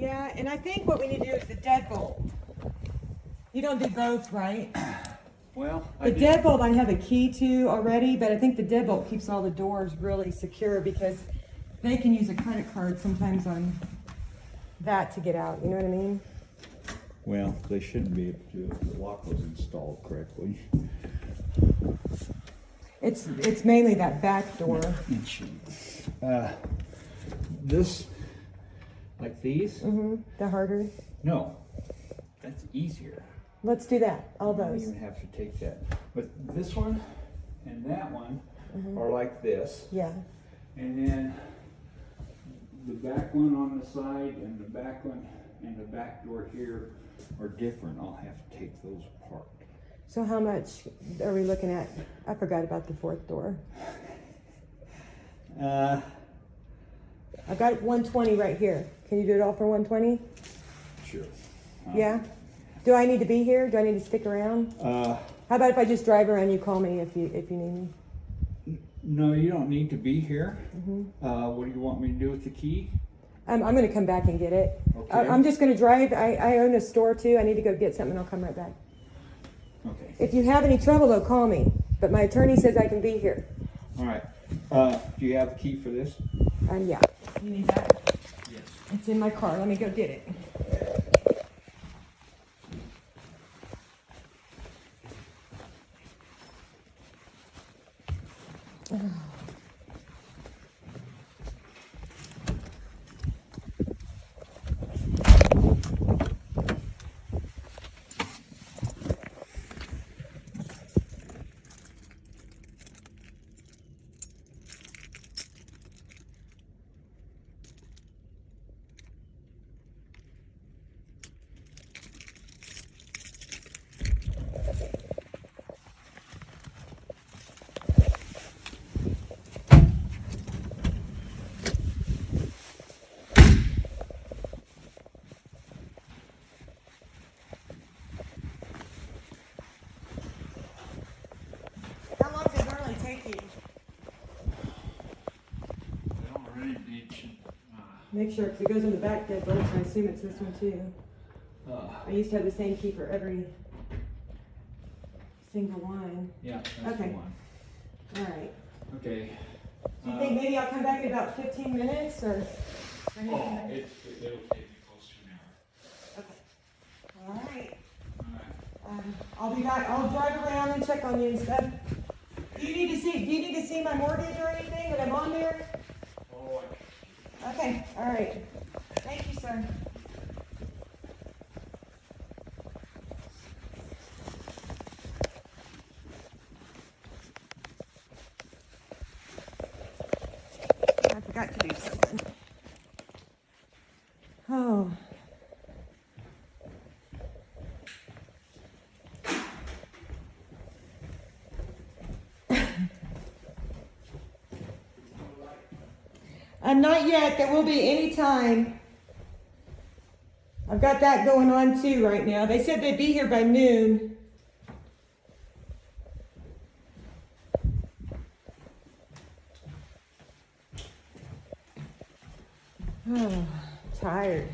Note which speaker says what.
Speaker 1: Yeah, and I think what we need to do is the deadbolt. You don't do both, right?
Speaker 2: Well,
Speaker 1: The deadbolt I have a key to already, but I think the deadbolt keeps all the doors really secure because they can use a credit card sometimes on that to get out. You know what I mean?
Speaker 2: Well, they shouldn't be able to if the lock was installed correctly.
Speaker 1: It's mainly that back door.
Speaker 2: It shouldn't. This, like these?
Speaker 1: Mm-hmm. The harder.
Speaker 2: No, that's easier.
Speaker 1: Let's do that. All
Speaker 2: You don't
Speaker 1: those.
Speaker 2: even have to take that. But this one and that one are like this.
Speaker 1: Yeah.
Speaker 2: And then the back one on the side and the back one and the back door here are different. I'll have to take those apart.
Speaker 1: So how much are we looking at? I forgot about the fourth door. I've got 120 right here. Can you do it all for 120?
Speaker 2: Sure.
Speaker 1: Yeah. Do I need to be here? Do I need to stick around? How about if I just drive around? You call me if you need me.
Speaker 2: No, you don't need to be here. What do you want me to do with the key?
Speaker 1: I'm going to come back and get it.
Speaker 2: Okay.
Speaker 1: I'm just going to drive. I own a store too. I need to go get something. I'll come right back.
Speaker 2: Okay.
Speaker 1: If you have any trouble, though, call me. But my attorney says I can be here.
Speaker 2: All right. Do you have the key for this?
Speaker 1: Yeah. You need that?
Speaker 2: Yes.
Speaker 1: It's in my car. Let me go get it. How long does it normally take you?
Speaker 2: Well, already mentioned.
Speaker 1: Make sure, because it goes in the back deadbolt, so I assume it's this one too. I used to have the same key for every single one.
Speaker 2: Yeah, that's
Speaker 1: Okay.
Speaker 2: the one.
Speaker 1: All right.
Speaker 2: Okay.
Speaker 1: Do you think maybe I'll come back in about 15 minutes, or?
Speaker 2: It'll take me close to an hour.
Speaker 1: Okay. All right.
Speaker 2: All right.
Speaker 1: I'll be back. I'll drive around and check on you and stuff. Do you need to see my mortgage or anything that I'm on there?
Speaker 2: Oh,
Speaker 1: Okay. All right. Thank you, sir. I forgot to do something. Oh. Not yet. There will be any time. I've got that going on too right now. They said they'd be here by noon. Oh, tired.